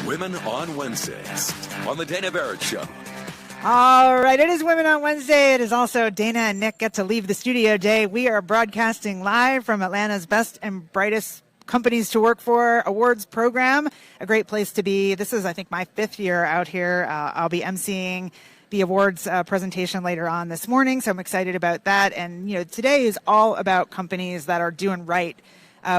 Women on Wednesdays on the Dana Barrett Show. All right, it is Women on Wednesday. It is also Dana and Nick get to leave the studio day. We are broadcasting live from Atlanta's Best and Brightest Companies to Work For awards program. A great place to be. This is, I think, my 5th year out here. I'll be emceeing the awards presentation later on this morning, so I'm excited about that. And, today is all about companies that are doing right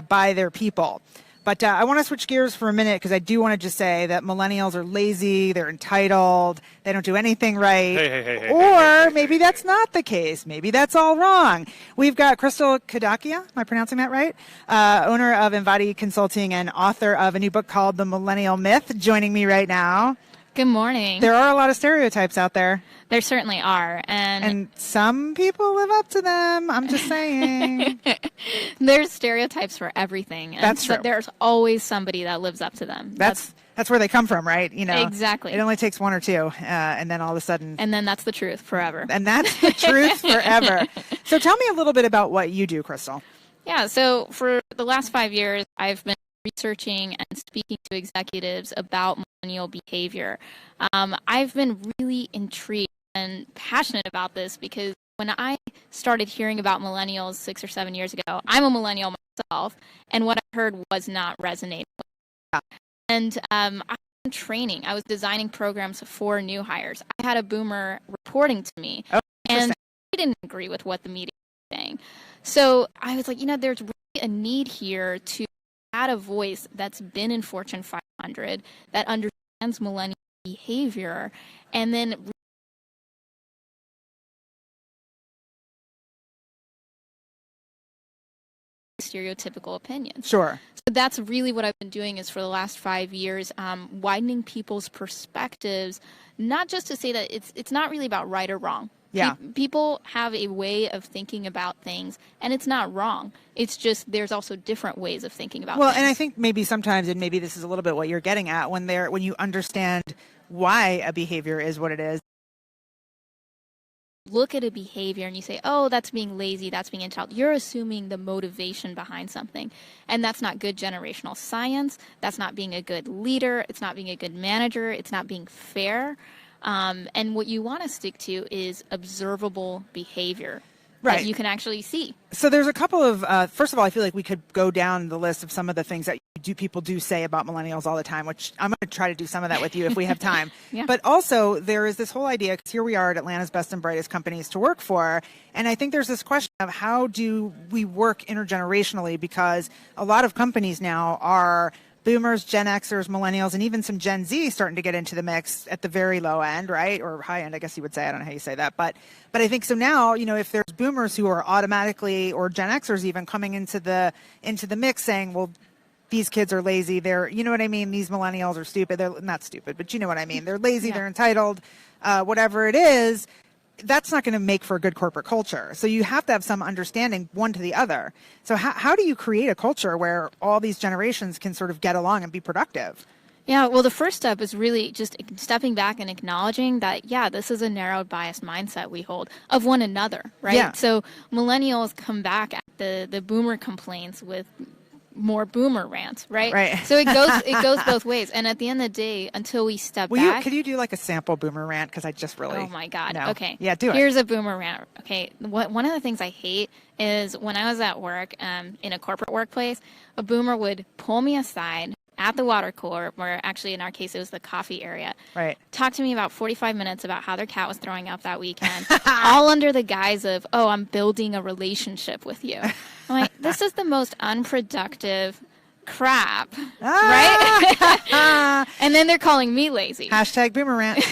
by their people. But I want to switch gears for a minute because I do want to just say that millennials are lazy, they're entitled, they don't do anything right. Or maybe that's not the case. Maybe that's all wrong. We've got Crystal Kadakia, am I pronouncing that right? Owner of Invadi Consulting and author of a new book called The Millennial Myth, joining me right now. Good morning. There are a lot of stereotypes out there. There certainly are. And some people live up to them. I'm just saying. There's stereotypes for everything. And that's true. There's always somebody that lives up to them. That's where they come from, right? Exactly. It only takes one or two, and then all of a sudden. And then that's the truth forever. And that's the truth forever. So tell me a little bit about what you do, Crystal. Yeah. So for the last 5 years, I've been researching and speaking to executives about millennial behavior. I've been really intrigued and passionate about this because when I started hearing about millennials 6 or 7 years ago, I'm a millennial myself, and what I heard was not resonating. And I was in training. I was designing programs for new hires. I had a boomer reporting to me, and I didn't agree with what the media was saying. So I was like, there's really a need here to add a voice that's been in Fortune 500, that understands millennial behavior, and then stereotypical opinions. Sure. So that's really what I've been doing is for the last 5 years, widening people's perspectives, not just to say that it's not really about right or wrong. Yeah. People have a way of thinking about things, and it's not wrong. It's just there's also different ways of thinking about things. Well, and I think maybe sometimes, and maybe this is a little bit what you're getting at, when you understand why a behavior is what it is. Look at a behavior and you say, oh, that's being lazy, that's being entitled. You're assuming the motivation behind something. And that's not good generational science. That's not being a good leader. It's not being a good manager. It's not being fair. And what you want to stick to is observable behavior that you can actually see. So there's a couple of, first of all, I feel like we could go down the list of some of the things that people do say about millennials all the time, which I'm going to try to do some of that with you if we have time. Yeah. But also there is this whole idea, because here we are at Atlanta's Best and Brightest Companies to Work For. And I think there's this question of how do we work intergenerationally, because a lot of companies now are boomers, Gen Xers, millennials, and even some Gen Z starting to get into the mix at the very low end, right? Or high end, I guess you would say. I don't know how you say that. But I think so now, if there's boomers who are automatically, or Gen Xers even, coming into the mix saying, well, these kids are lazy. They're, you know what I mean? These millennials are stupid. They're not stupid, but you know what I mean? They're lazy. They're entitled, whatever it is. That's not going to make for a good corporate culture. So you have to have some understanding one to the other. So how do you create a culture where all these generations can sort of get along and be productive? Yeah, well, the first step is really just stepping back and acknowledging that, this is a narrowed bias mindset we hold of one another, right? Yeah. So millennials come back at the boomer complaints with more boomer rants, right? Right. So it goes both ways. And at the end of the day, until we step back. Could you do like a sample boomer rant? Because I just really. Oh my God. No. Okay. Yeah, do it. Here's a boomer rant. Okay. One of the things I hate is when I was at work, in a corporate workplace, a boomer would pull me aside at the water cooler, where actually in our case it was the coffee area. Right. Talk to me about 45 minutes about how their cat was throwing up that weekend, all under the guise of, oh, I'm building a relationship with you. I'm like, this is the most unproductive crap, right? And then they're calling me lazy. Hashtag boomer rant.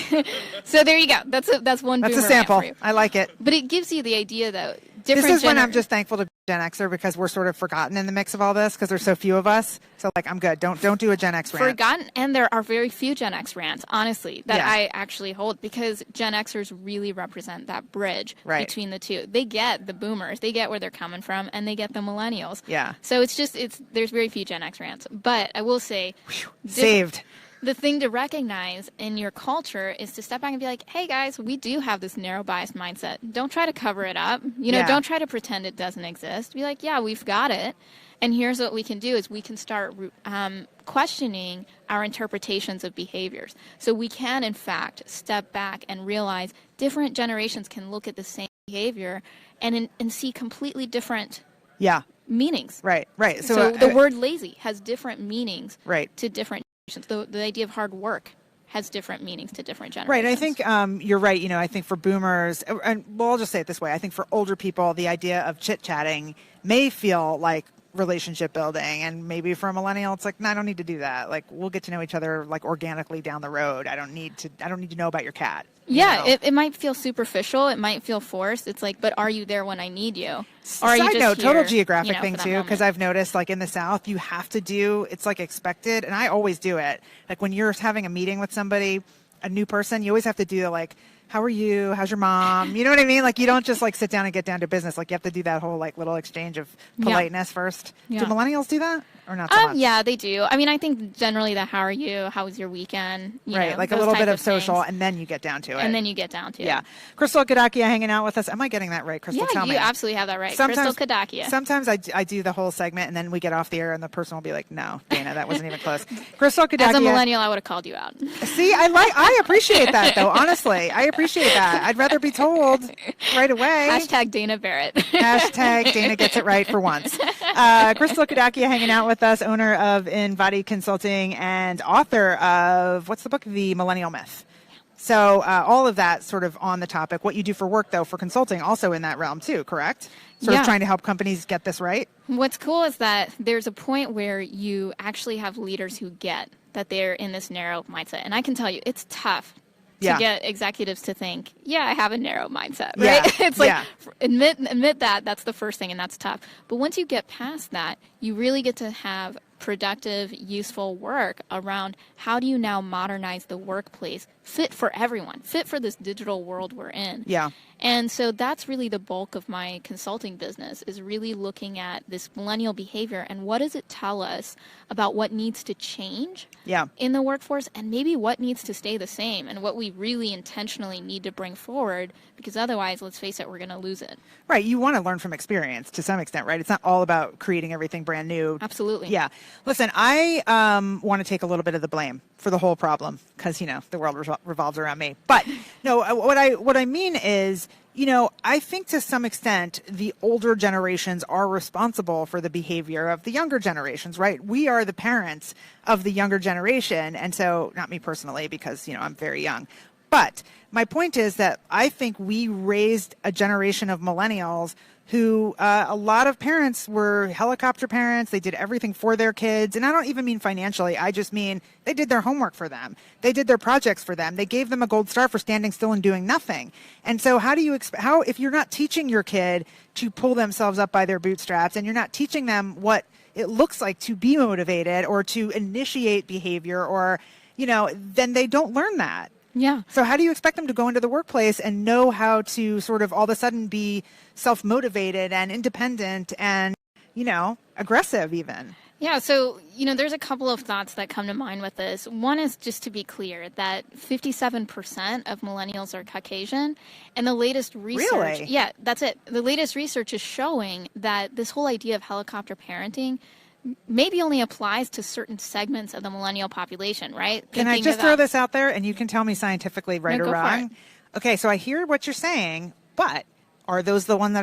So there you go. That's one boomer That's a sample. rant for you. I like it. But it gives you the idea, though. This is when I'm just thankful to be Gen Xer, because we're sort of forgotten in the mix of all this because there's so few of us. So I'm good. Don't do a Gen X rant. Forgotten, and there are very few Gen X rants, honestly, that I actually hold, because Gen Xers really represent that bridge between the two. They get the boomers, they get where they're coming from, and they get the millennials. Yeah. So there's very few Gen X rants. But I will say, saved. The thing to recognize in your culture is to step back and be like, hey guys, we do have this narrow bias mindset. Don't try to cover it up. Don't try to pretend it doesn't exist. Be like, yeah, we've got it. And here's what we can do is we can start questioning our interpretations of behaviors. So we can, in fact, step back and realize different generations can look at the same behavior and see completely different meanings. Right. So the word lazy has different meanings to different generations. The idea of hard work has different meanings to different generations. Right. I think you're right. I think for boomers, and I'll just say it this way. I think for older people, the idea of chit-chatting may feel like relationship building, and maybe for a millennial it's like, no, I don't need to do that. Like, we'll get to know each other like organically down the road. I don't need to know about your cat. It might feel superficial, it might feel forced. It's like, but are you there when I need you? Or are you Side just note, here, total geographic thing too, because moment? I've noticed like in the South you have to do, it's like expected, and I always do it, like when you're having a meeting with somebody, a new person, you always have to do the like, how are you? How's your mom? You know what I mean? Like, you don't just like sit down and get down to business. Like, you have to do that whole like little exchange of politeness first. Do millennials do that or not so much? Yeah, they do. I mean, I think generally the how are you? How was your weekend? Right, like a little bit of social, and then you get down to it. Yeah. Crystal Kadakia hanging out with us. Am I getting that right, Crystal? Tell me. You absolutely have that right. Crystal Kadakia. Sometimes I do the whole segment, and then we get off the air, and the person will be like, no, Dana, that wasn't even close. Crystal Kadakia. As a millennial, I would have called you out. See, I appreciate that, though, honestly. I appreciate that. I'd rather be told right away. Hashtag Dana Barrett. Hashtag Dana gets it right for once. Crystal Kadakia hanging out with us, owner of Embodied Consulting and author of, what's the book? The Millennial Myth. So all of that sort of on the topic. What you do for work, though, for consulting, also in that realm, too, correct? Sort of trying to help companies get this right? What's cool is that there's a point where you actually have leaders who get that they're in this narrow mindset. And I can tell you, it's tough to get executives to think, I have a narrow mindset, right? It's like, admit that's the first thing, and that's tough. But once you get past that, you really get to have productive, useful work around how do you now modernize the workplace fit for everyone, fit for this digital world we're in. Yeah. And so that's really the bulk of my consulting business, is really looking at this millennial behavior and what does it tell us about what needs to change in the workforce, and maybe what needs to stay the same, and what we really intentionally need to bring forward, because otherwise, let's face it, we're going to lose it. Right. You want to learn from experience to some extent, right? It's not all about creating everything brand new. Absolutely. Yeah. Listen, I want to take a little bit of the blame for the whole problem, because, the world revolves around me. But no, what I mean is, I think to some extent the older generations are responsible for the behavior of the younger generations, right? We are the parents of the younger generation. And so, not me personally, because, I'm very young. But my point is that I think we raised a generation of millennials who a lot of parents were helicopter parents. They did everything for their kids. And I don't even mean financially. I just mean they did their homework for them. They did their projects for them. They gave them a gold star for standing still and doing nothing. And so how do you if you're not teaching your kid to pull themselves up by their bootstraps, and you're not teaching them what it looks like to be motivated or to initiate behavior, or, then they don't learn that. Yeah. So how do you expect them to go into the workplace and know how to sort of all of a sudden be self-motivated and independent and, aggressive even? Yeah, so, there's a couple of thoughts that come to mind with this. One is, just to be clear, that 57% of millennials are Caucasian. And the latest research... Really? Yeah, that's it. The latest research is showing that this whole idea of helicopter parenting maybe only applies to certain segments of the millennial population, right? Can I just throw this out there, and you can tell me scientifically right or wrong? Okay, so I hear what you're saying, but are those the ones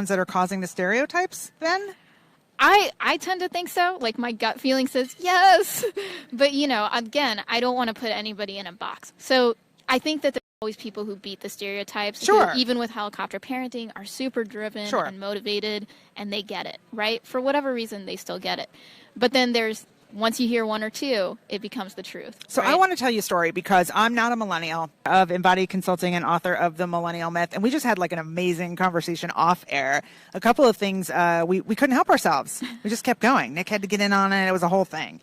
that are causing the stereotypes then? I tend to think so. Like, my gut feeling says yes. But, again, I don't want to put anybody in a box. So I think that there's always people who beat the stereotypes, who, even with helicopter parenting, are super driven and motivated, and they get it, right? For whatever reason, they still get it. But then once you hear one or two, it becomes the truth. So I want to tell you a story, because I'm not a millennial, of Embodied Consulting and author of The Millennial Myth. And we just had like an amazing conversation off air. A couple of things, we couldn't help ourselves. We just kept going. Nick had to get in on it. It was a whole thing.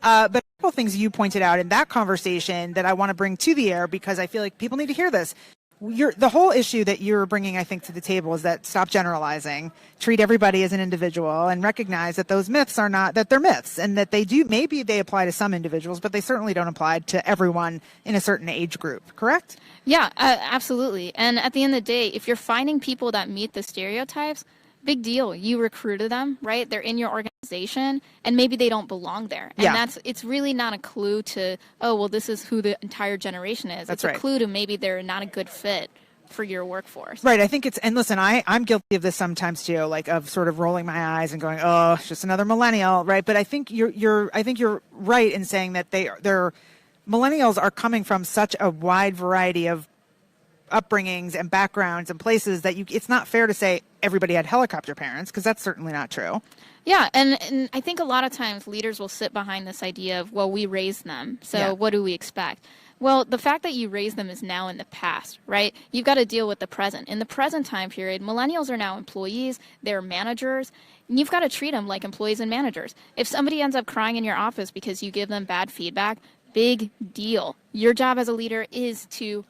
But a couple of things you pointed out in that conversation that I want to bring to the air, because I feel like people need to hear this. The whole issue that you're bringing, I think, to the table is that stop generalizing, treat everybody as an individual, and recognize that those myths are not, that they're myths, and that maybe they apply to some individuals, but they certainly don't apply to everyone in a certain age group, correct? Yeah, absolutely. And at the end of the day, if you're finding people that meet the stereotypes, big deal. You recruited them, right? They're in your organization, and maybe they don't belong there. And it's really not a clue to, oh, well, this is who the entire generation is. That's it's a clue to maybe they're not a good fit for your workforce. Right. I think and listen, I'm guilty of this sometimes too, like of sort of rolling my eyes and going, oh, it's just another millennial, right? But I think you're right in saying that they're millennials are coming from such a wide variety of upbringings and backgrounds and places that it's not fair to say everybody had helicopter parents, because that's certainly not true. Yeah, and I think a lot of times leaders will sit behind this idea of, well, we raised them, so what do we expect? Well, the fact that you raised them is now in the past, right? You've got to deal with the present. In the present time period, millennials are now employees, they're managers, and you've got to treat them like employees and managers. If somebody ends up crying in your office because you give them bad feedback, big deal. Your job as a leader is to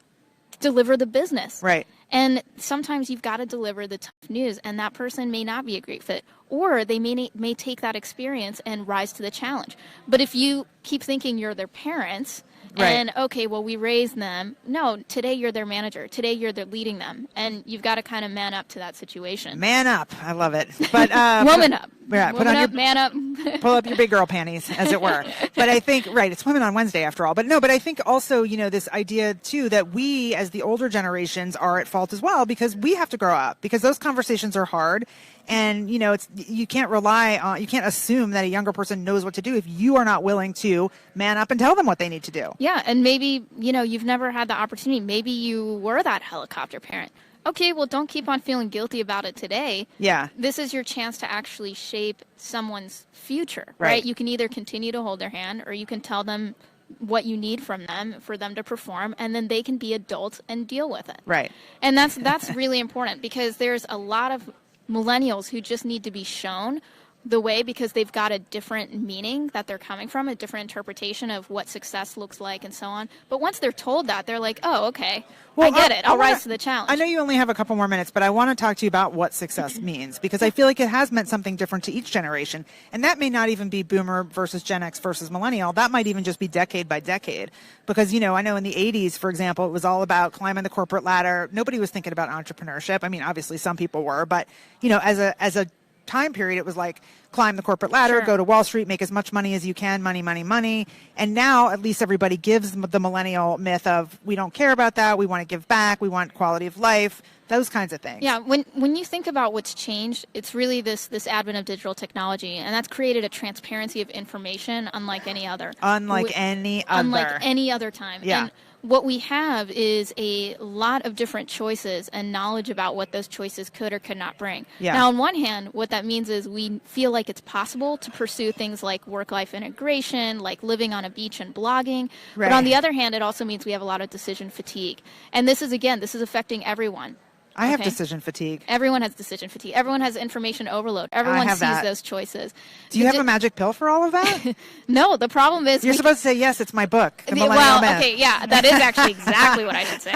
deliver the business. Right. And sometimes you've got to deliver the tough news, and that person may not be a great fit, or they may take that experience and rise to the challenge. But if you keep thinking you're their parents, and okay, well, we raised them. No, today you're their manager. Today you're leading them, and you've got to kind of man up to that situation. Man up, I love it. But woman up, man up. Pull up your big girl panties, as it were. But I think it's Women on Wednesday after all. But no, but I think also this idea too that we as the older generations are at fault as well, because we have to grow up, because those conversations are hard. And, you can't you can't assume that a younger person knows what to do if you are not willing to man up and tell them what they need to do. Yeah. And maybe, you've never had the opportunity. Maybe you were that helicopter parent. Okay, well, don't keep on feeling guilty about it today. Yeah. This is your chance to actually shape someone's future, right? You can either continue to hold their hand, or you can tell them what you need from them for them to perform, and then they can be adults and deal with it. Right. And that's really important, because there's a lot of millennials who just need to be shown the way, because they've got a different meaning that they're coming from, a different interpretation of what success looks like and so on. But once they're told that, they're like, oh, okay, I get it. I'll rise to the challenge. I know you only have a couple more minutes, but I want to talk to you about what success means, because I feel like it has meant something different to each generation. And that may not even be Boomer versus Gen X versus Millennial. That might even just be decade by decade. Because, I know in the 80s, for example, it was all about climbing the corporate ladder. Nobody was thinking about entrepreneurship. I mean, obviously some people were, but, as a time period, it was like climb the corporate ladder, go to Wall Street, make as much money as you can, money, money, money. And now at least everybody gives the millennial myth of, we don't care about that, we want to give back, we want quality of life, those kinds of things. Yeah, when you think about what's changed, it's really this advent of digital technology, and that's created a transparency of information unlike any other. Unlike any other time. Yeah. And what we have is a lot of different choices and knowledge about what those choices could or could not bring. Yeah. Now, on one hand, what that means is we feel like it's possible to pursue things like work-life integration, like living on a beach and blogging. Right. But on the other hand, it also means we have a lot of decision fatigue. And this is affecting everyone. I have decision fatigue. Everyone has decision fatigue. Everyone has information overload. Everyone sees those choices. Do you have a magic pill for all of that? No, the problem is... You're supposed to say, yes, it's my book, The Millennial Myth. Okay, yeah, that is actually exactly what I should say.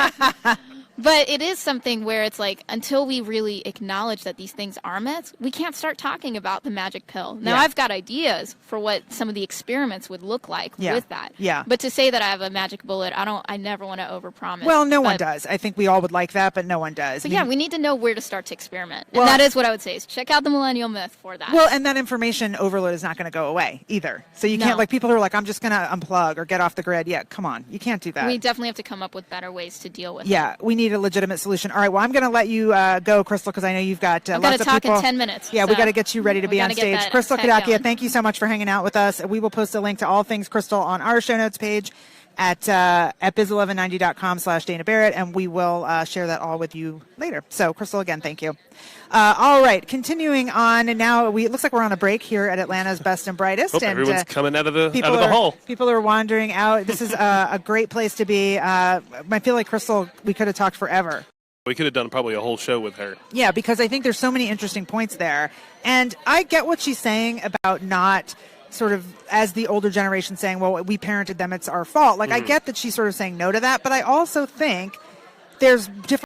But it is something where it's like, until we really acknowledge that these things are myths, we can't start talking about the magic pill. Now, I've got ideas for what some of the experiments would look like with that. Yeah. But to say that I have a magic bullet, I never want to overpromise. Well, no one does. I think we all would like that, but no one does. But we need to know where to start to experiment. And that is what I would say, is check out the Millennial Myth for that. Well, and that information overload is not going to go away either. So you can't, people who are like, I'm just going to unplug or get off the grid. Yeah, come on. You can't do that. We definitely have to come up with better ways to deal with it. Yeah, we need a legitimate solution. All right, well, I'm going to let you go, Crystal, because I know you've got lots of people. I've got to talk in 10 minutes. Yeah, we got to get you ready to be on stage. Crystal Kadakia, thank you so much for hanging out with us. We will post a link to all things Crystal on our show notes page at biz1190.com/Dana Barrett, and we will share that all with you later. So, Crystal, again, thank you. All right, continuing on, and now it looks like we're on a break here at Atlanta's Best and Brightest. And everyone's coming out of the hall. People are wandering out. This is a great place to be. I feel like, Crystal, we could have talked forever. We could have done probably a whole show with her. Yeah, because I think there's so many interesting points there. And I get what she's saying about not sort of, as the older generation, saying, well, we parented them, it's our fault. I get that she's sort of saying no to that, but I also think there's different